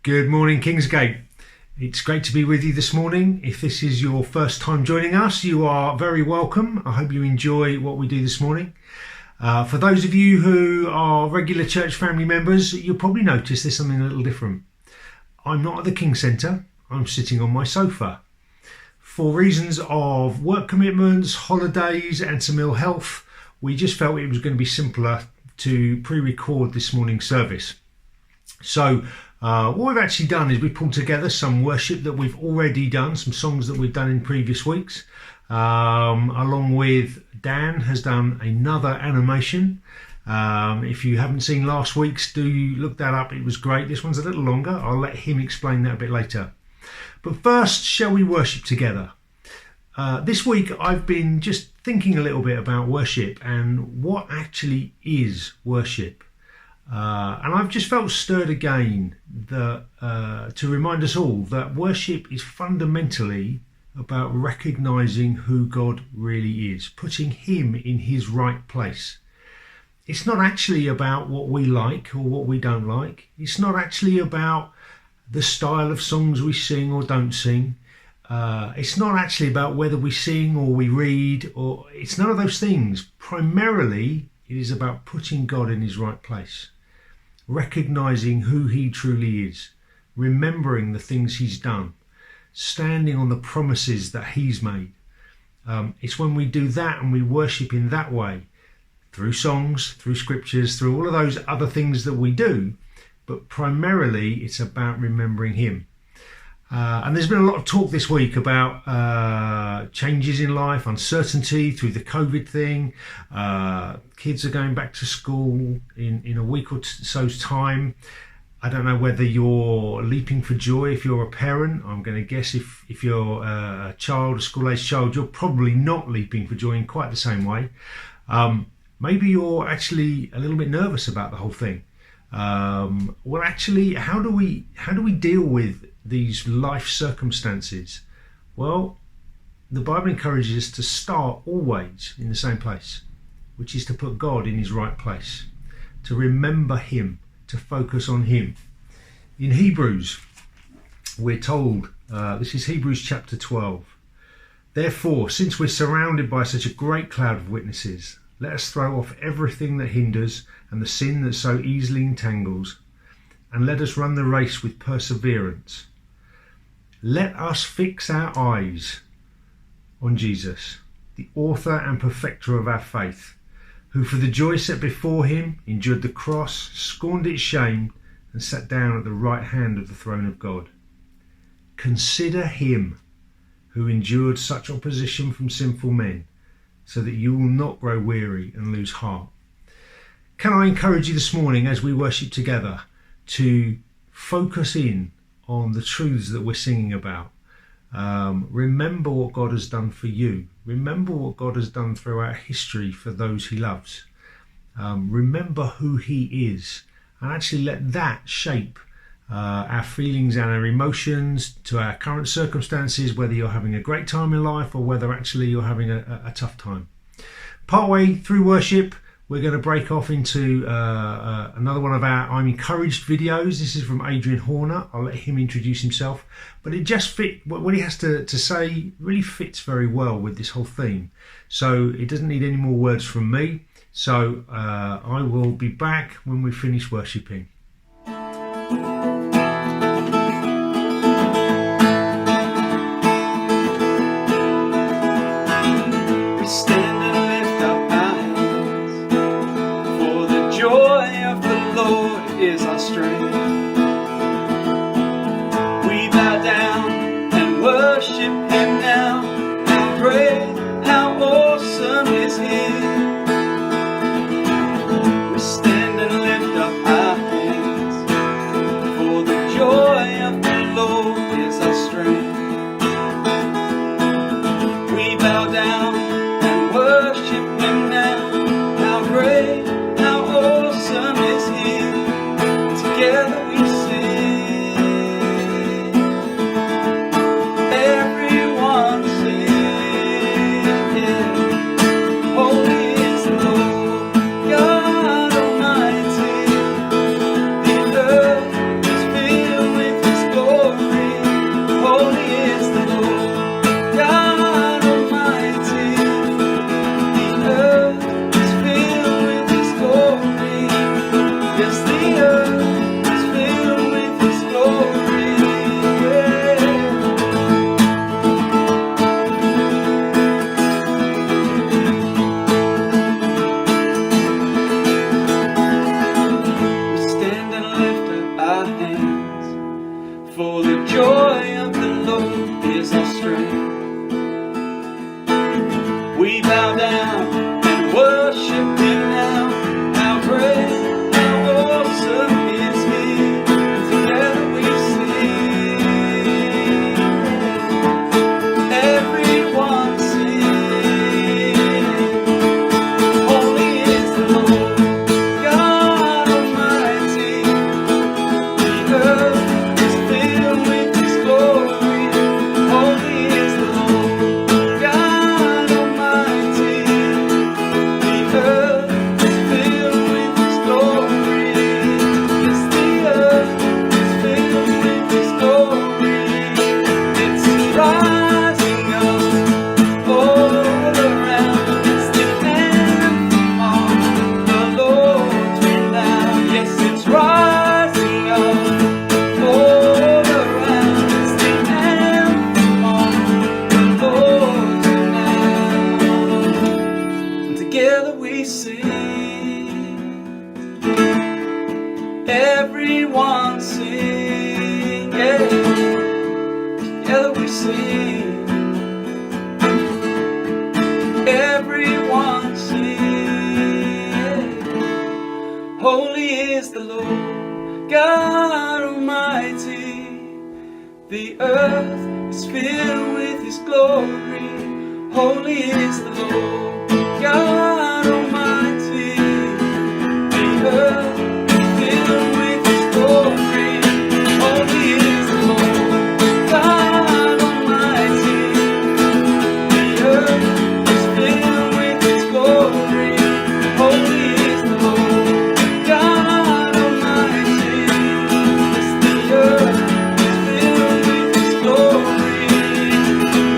Good morning, Kingsgate. It's great to be with you this morning. If this is your first time joining us, you are very welcome. I hope you enjoy what we do this morning. For those of you who are regular church family members, you'll probably notice there's something a little different. I'm not at the King Centre, I'm sitting on my sofa. For reasons of work commitments, holidays and some ill health, we just felt it was going to be simpler to pre-record this morning's service. So what we've actually done is we pulled together some worship that we've already done, some songs that we've done in previous weeks, along with Dan has done another animation. If you haven't seen last week's, do look that up. It was great. This one's a little longer. I'll let him explain that a bit later. But first, shall we worship together? This week I've been just thinking a little bit about worship and what actually is worship. And I've just felt stirred again that, to remind us all that worship is fundamentally about recognising who God really is, putting him in his right place. It's not actually about what we like or what we don't like. It's not actually about the style of songs we sing or don't sing. It's not actually about whether we sing or we read, or it's none of those things. Primarily, it is about putting God in his right place, recognising who he truly is, remembering the things he's done, standing on the promises that he's made. It's when we do that and we worship in that way, through songs, through scriptures, through all of those other things that we do, but primarily it's about remembering him. And there's been a lot of talk this week about changes in life, uncertainty through the COVID thing. Kids are going back to school in a week or so's time. I don't know whether you're leaping for joy if you're a parent. I'm going to guess if you're a child, a school-aged child, you're probably not leaping for joy in quite the same way. Maybe you're actually a little bit nervous about the whole thing. Well, actually, how do we deal with these life circumstances? Well, the Bible encourages us to start always in the same place, which is to put God in his right place, to remember him, to focus on him. In Hebrews, we're told, this is Hebrews chapter 12, therefore, since we're surrounded by such a great cloud of witnesses, let us throw off everything that hinders and the sin that so easily entangles, and let us run the race with perseverance. Let us fix our eyes on Jesus, the author and perfecter of our faith, who for the joy set before him endured the cross, scorned its shame, and sat down at the right hand of the throne of God. Consider him who endured such opposition from sinful men, so that you will not grow weary and lose heart. Can I encourage you this morning as we worship together to focus in on the truths that we're singing about? Remember what God has done for you. Remember what God has done throughout history for those he loves. Remember who he is, and actually let that shape our feelings and our emotions to our current circumstances, whether you're having a great time in life or whether actually you're having a tough time. Partway through worship, we're going to break off into another one of our I'm Encouraged videos. This is from Adrian Horner. I'll let him introduce himself. But it just what he has to say really fits very well with this whole theme. So it doesn't need any more words from me. So I will be back when we finish worshipping. Is our strength. We bow down and worship him now, and pray how awesome is he. We stand and lift up our hands, joy of the Lord is our strength. We bow down and worship Him now. How great, how awesome is He. Together we sing. Everyone sing. Holy is the Lord, God Almighty. The earth is filled with His glory. Holy is the Lord, God Almighty. The earth is filled with His glory. Yes, the earth is filled with His glory. It's rising up all around. It's the anthem of the Lord's renown. Yes, it's rising up all around. It's the anthem of the Lord's renown. And together we sing. Everyone sing. Yeah. Together we sing. Everyone sing. Holy is the Lord, God Almighty. The earth is filled with His glory. Holy is the Lord, God Almighty. The earth is filled with His glory. Holy is the Lord, God Almighty. The earth is filled with His glory. Holy is the Lord, God Almighty. Yes, the earth is filled with His glory.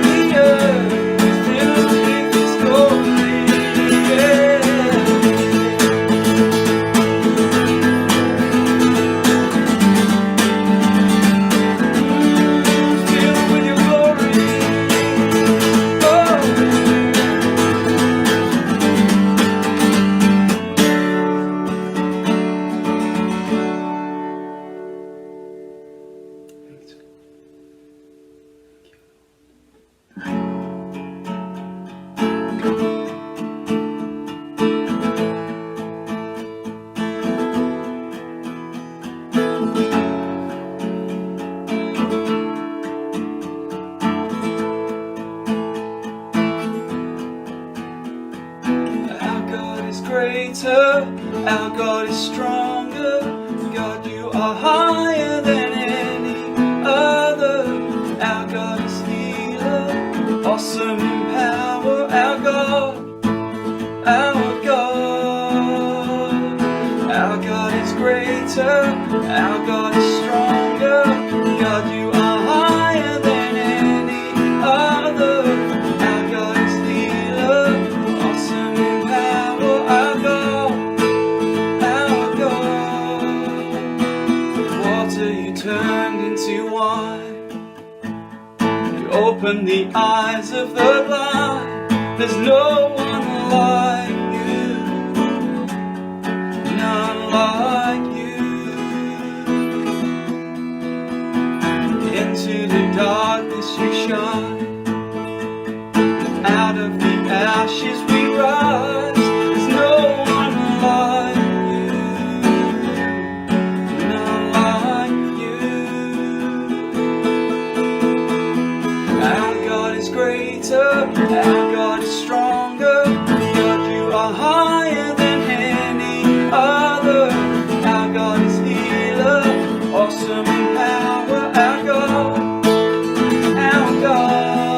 The earth is filled with His glory. Yeah. Filled with Your glory. Oh. Our God is greater, our God is stronger. God, You are higher than any other. Our God is healer, awesome in power. Our God, our God. Our God is greater, our God is stronger. God, You are higher than any other. Our God is healer, awesome in power. Our God, our God. Water You turned into wine. You opened the eyes of the blind. There's no one like You, none like You. Into the darkness You shine. Out of the ashes we rise. There's no one like You, none like You. Our God is greater, our God is stronger. God, You are higher than any other. Our God is healer, awesome in power. Our God, our God.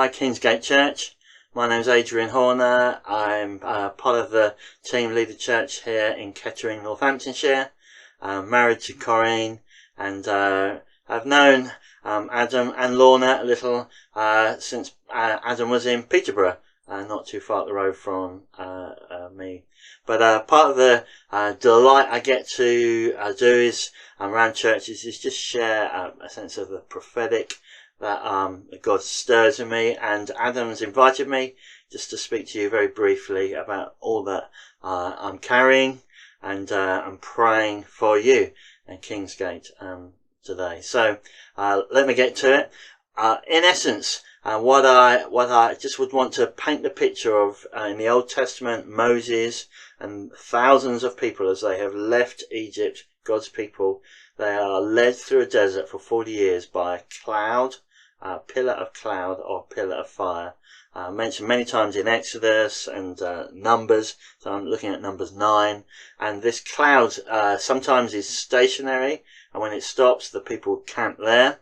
Hi Kingsgate Church, my name's Adrian Horner. I'm part of the team leader church here in Kettering, Northamptonshire. I'm married to Corinne, and I've known Adam and Lorna a little since Adam was in Peterborough, not too far up the road from me. But part of the delight I get to do is around churches is just share a sense of the prophetic that God stirs in me, and Adam's invited me just to speak to you very briefly about all that I'm carrying, and I'm praying for you and Kingsgate today. So let me get to it. In essence, what I just would want to paint the picture of in the Old Testament, Moses and thousands of people as they have left Egypt, God's people, they are led through a desert for 40 years by a cloud, a pillar of cloud or pillar of fire. Mentioned many times in Exodus and Numbers, so I'm looking at Numbers 9. And this cloud sometimes is stationary, and when it stops, the people camp there.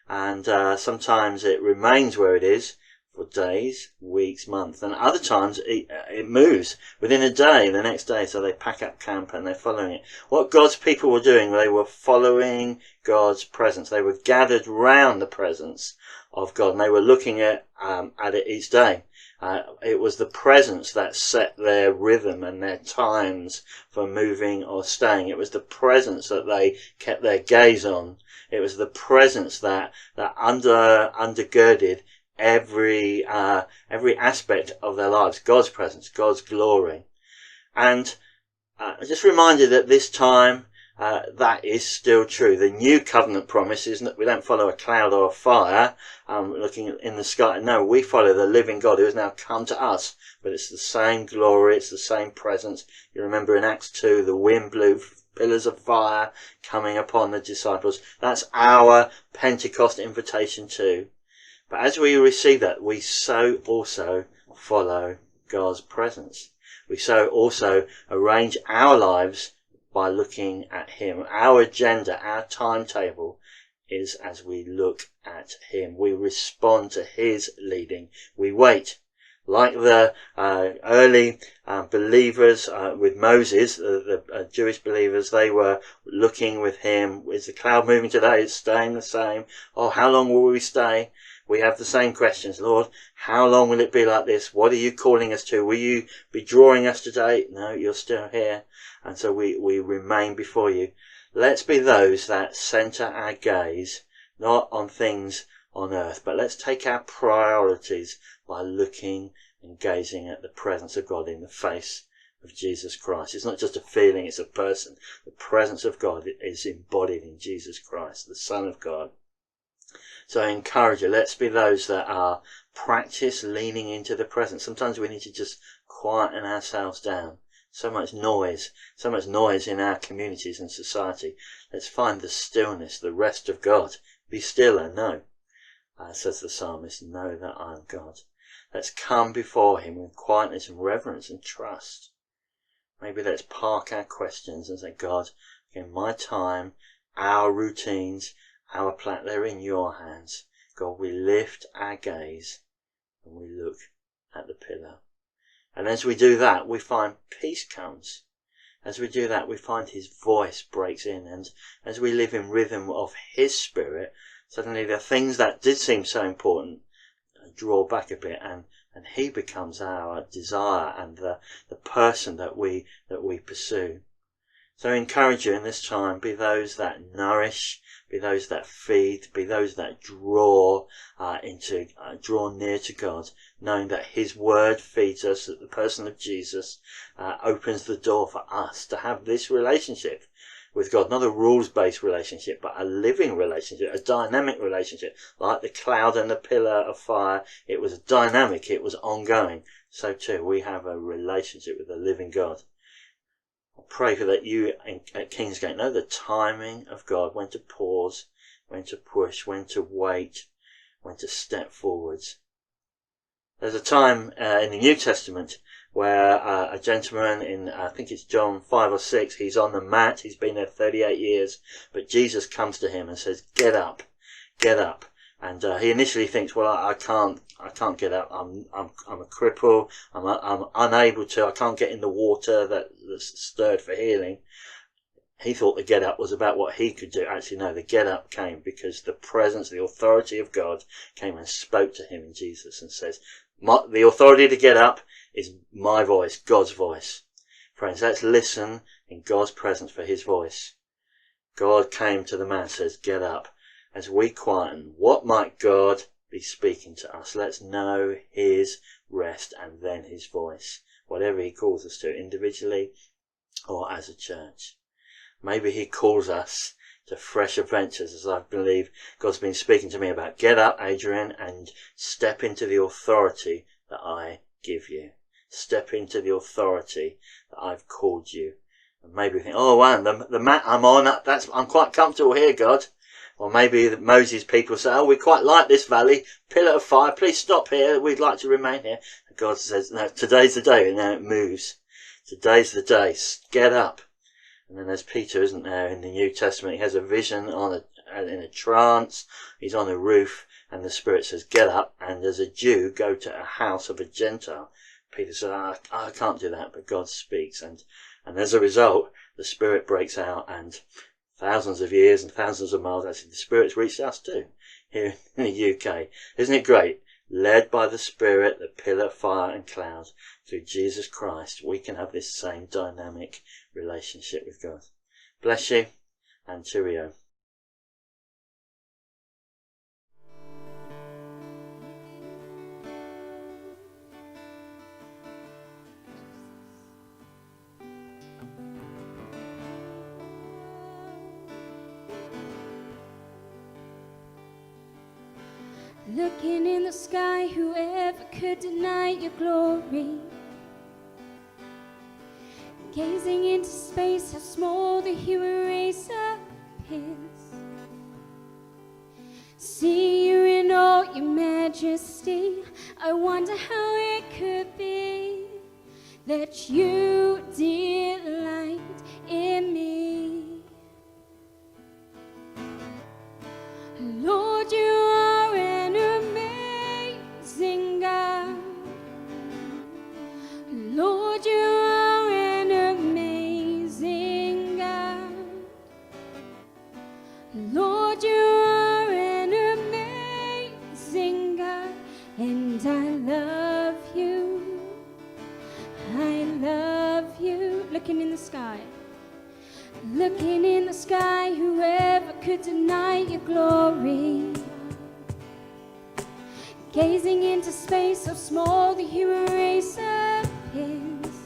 And sometimes it remains where it is for days, weeks, months, and other times it moves within a day, the next day, so they pack up camp and they're following it. What God's people were doing, they were following God's presence. They were gathered round the presence of God, and they were looking at it each day. It was the presence that set their rhythm and their times for moving or staying. It was the presence that they kept their gaze on. It was the presence that undergirded every aspect of their lives. God's presence, God's glory. And just reminded at this time that is still true. The new covenant promise is that we don't follow a cloud or a fire looking in the sky. No, we follow the living God who has now come to us. But it's the same glory, it's the same presence. You remember in Acts 2, the wind blew, pillars of fire coming upon the disciples. That's our Pentecost invitation too. But as we receive that, we so also follow God's presence. We so also arrange our lives by looking at Him. Our agenda, our timetable is as we look at Him. We respond to His leading. We wait. Like the early believers with Moses, the Jewish believers, they were looking with him. Is the cloud moving today? It's staying the same. Oh, how long will we stay? We have the same questions. Lord, how long will it be like this? What are you calling us to? Will you be drawing us today? No, you're still here. And so we remain before you. Let's be those that center our gaze, not on things on earth, but let's take our priorities by looking and gazing at the presence of God in the face of Jesus Christ. It's not just a feeling, it's a person. The presence of God is embodied in Jesus Christ, the Son of God. So I encourage you, let's be those that are practice leaning into the presence. Sometimes we need to just quieten ourselves down. So much noise in our communities and society. Let's find the stillness, the rest of God. Be still and know. Says the psalmist, know that I am God. Let's come before Him with quietness and reverence and trust. Maybe let's park our questions and say, God, in my time, our routines, our plan, they're in your hands. God, we lift our gaze and we look at the pillar. And as we do that, we find peace comes. As we do that, we find His voice breaks in. And as we live in rhythm of His Spirit, suddenly the things that did seem so important draw back a bit, and He becomes our desire and the person that we pursue. So I encourage you in this time, be those that nourish, be those that feed, be those that draw near to God, knowing that His Word feeds us, that the person of Jesus opens the door for us to have this relationship with God, not a rules-based relationship, but a living relationship, a dynamic relationship, like the cloud and the pillar of fire. It was dynamic, it was ongoing. So too, we have a relationship with the living God. I pray for that you at Kingsgate know the timing of God, when to pause, when to push, when to wait, when to step forwards. There's a time in the New Testament where a gentleman in, I think it's John 5 or 6, he's on the mat, he's been there 38 years, but Jesus comes to him and says, get up, And he initially thinks, well, I can't get up. I'm a cripple. I'm unable to. I can't get in the water that's stirred for healing. He thought the get up was about what he could do. Actually, no, the get up came because the presence, the authority of God came and spoke to him in Jesus and says, the authority to get up is my voice, God's voice. Friends, let's listen in God's presence for his voice. God came to the man and says, get up. As we quieten, what might God be speaking to us? Let's know his rest and then his voice, whatever he calls us to, individually or as a church. Maybe he calls us to fresh adventures, as I believe God's been speaking to me about. Get up, Adrian, and step into the authority that I give you. Step into the authority that I've called you. And maybe you think, oh wow, the mat I'm on, I'm quite comfortable here, God. Or maybe Moses' people say, oh, we quite like this valley, pillar of fire, please stop here, we'd like to remain here. And God says, no, today's the day, and now it moves. Today's the day, get up. And then there's Peter, isn't there, in the New Testament. He has a vision in a trance. He's on a roof, and the Spirit says, get up, and as a Jew, go to a house of a Gentile. Peter said, I can't do that, but God speaks. And as a result, the Spirit breaks out, and thousands of years and thousands of miles, actually, the Spirit's reached us too, here in the UK. Isn't it great? Led by the Spirit, the pillar, fire and cloud, through Jesus Christ, we can have this same dynamic relationship with God. Bless you, and cheerio. Looking in the sky, whoever could deny your glory? Gazing into space, how small the human race appears. See you in all your majesty. I wonder how it could be that you delight in me. Lord, you are an amazing God. Lord, you are an amazing God. Lord, you are an amazing God, and I love you. I love you. Looking in the sky. Looking in the sky, whoever could deny your glory? Gazing into space, so small the human race appears.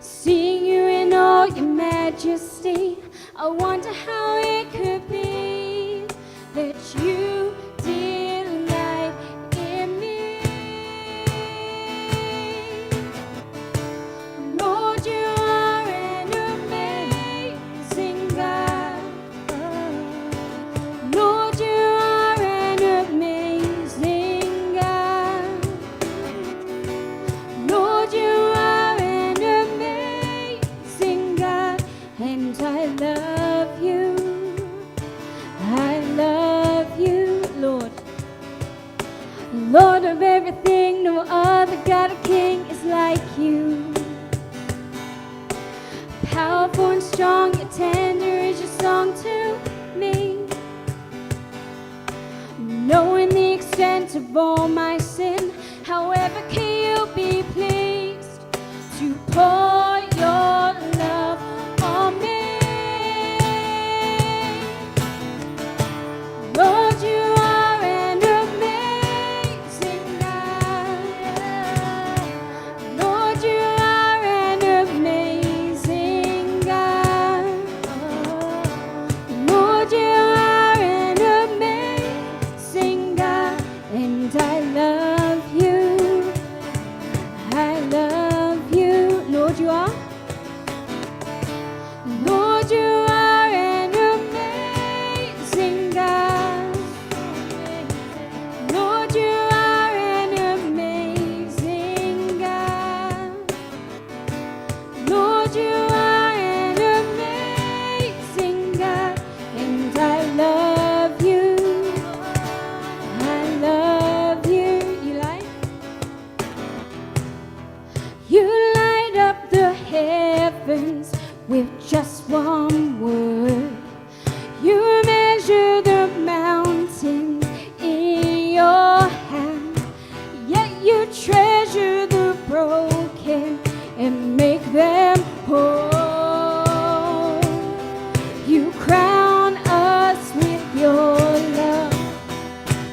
Seeing you in all your majesty, I wonder how it could be that you delight in me. Lord, you are an amazing God. Lord, you are an amazing God. Lord, you are an amazing God, and I love you. I love you, Lord. Lord of everything, no other God or King is like you. Powerful and strong, yet tender is your song to me. Knowing the extent of all my sin, however can you be pleased to pour your love on me? Lord, you are an amazing God. Lord, you are an amazing God. Lord, you are an amazing God, and I love you. I love you. Lord, you broken and make them whole. You crown us with your love.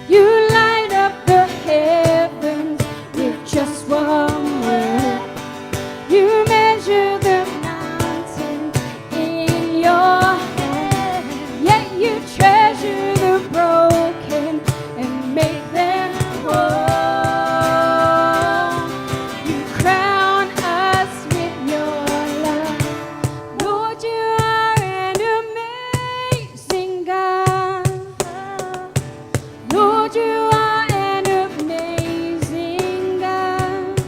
You light up the heavens with just one word. You measure the mountains in your hand, yet you treasure the broken and make them whole. You crown us with your love. Lord, you are an amazing God. Lord, you are an amazing God.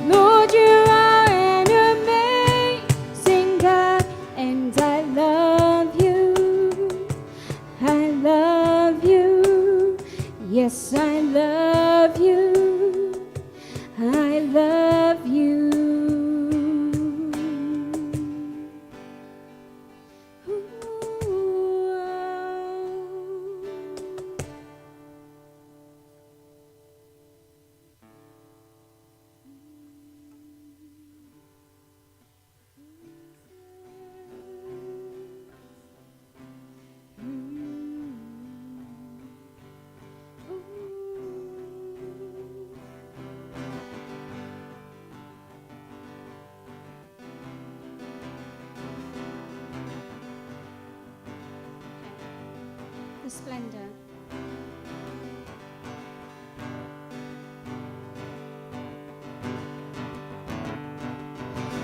Lord, you are an amazing God, and I love you. I love you. Yes, I love you. I love you. The splendor.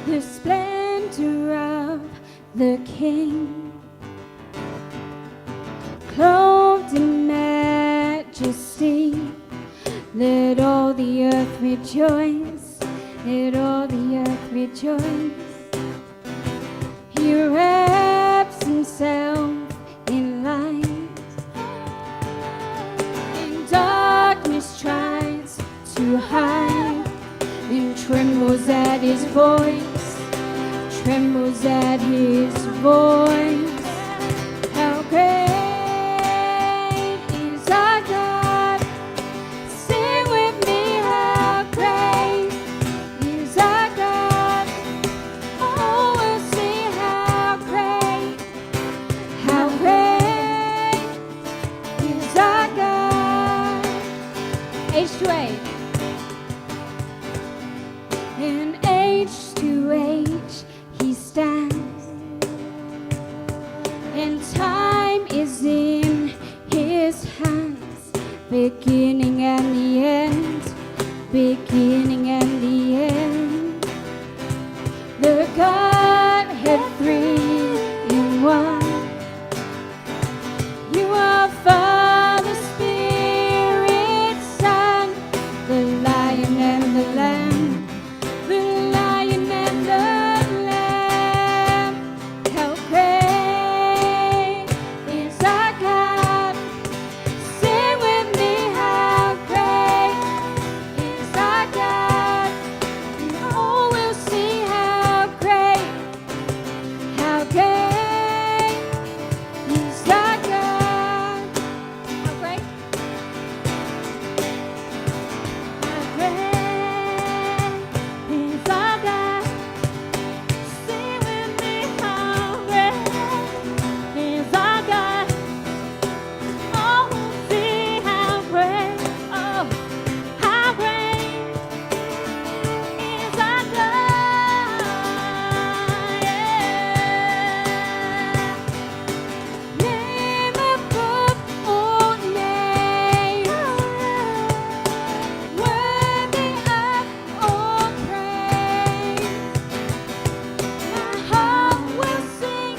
The splendor of the King, clothed in majesty. Let all the earth rejoice. Let all the earth rejoice. He wraps himself in light, and darkness tries to hide, and trembles at his voice, trembles at his voice. How great is our God? Sing with me, how great is our God? Oh, we'll sing how great is our God. H2A. And age to age he stands, and time is in his hands, beginning and the end, beginning and the end. The Godhead three in one. You are Father, Spirit, Son, the Lion and the Lamb, the Lion and the Lamb. How great is our God? Sing with me, how great is our God? And oh, we'll see how great is our God. How great? How great is our God? Sing with me, how great is our God? Oh, we'll see how great, oh, how great is our God. Name above all names, worthy of all praise. My heart will sing,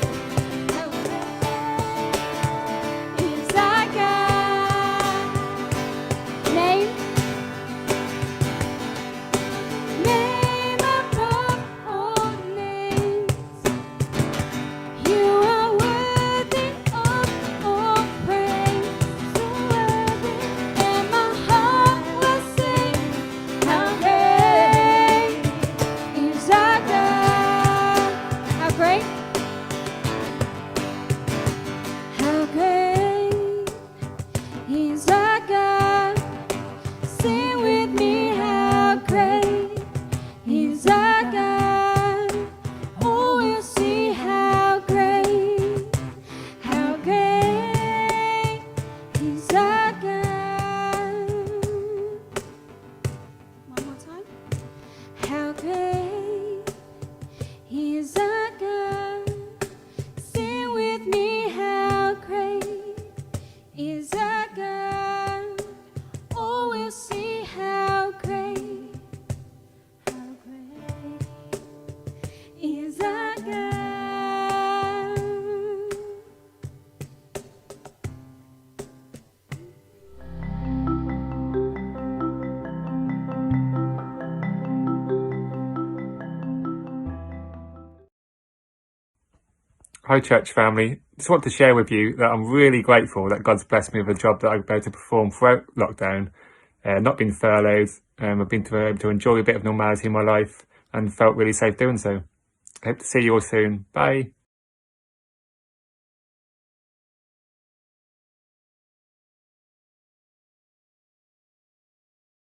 how great is our God. Name above all names. You are worthy of all praise, so worthy, and my heart will sing, how great is our God. How great? How great is our God? Sing with me, how great you'll see how great is our God. Hi church family, just want to share with you that I'm really grateful that God's blessed me with a job that I've been able to perform throughout lockdown, not been furloughed. I've been able to enjoy a bit of normality in my life and felt really safe doing so. I hope to see you all soon. Bye.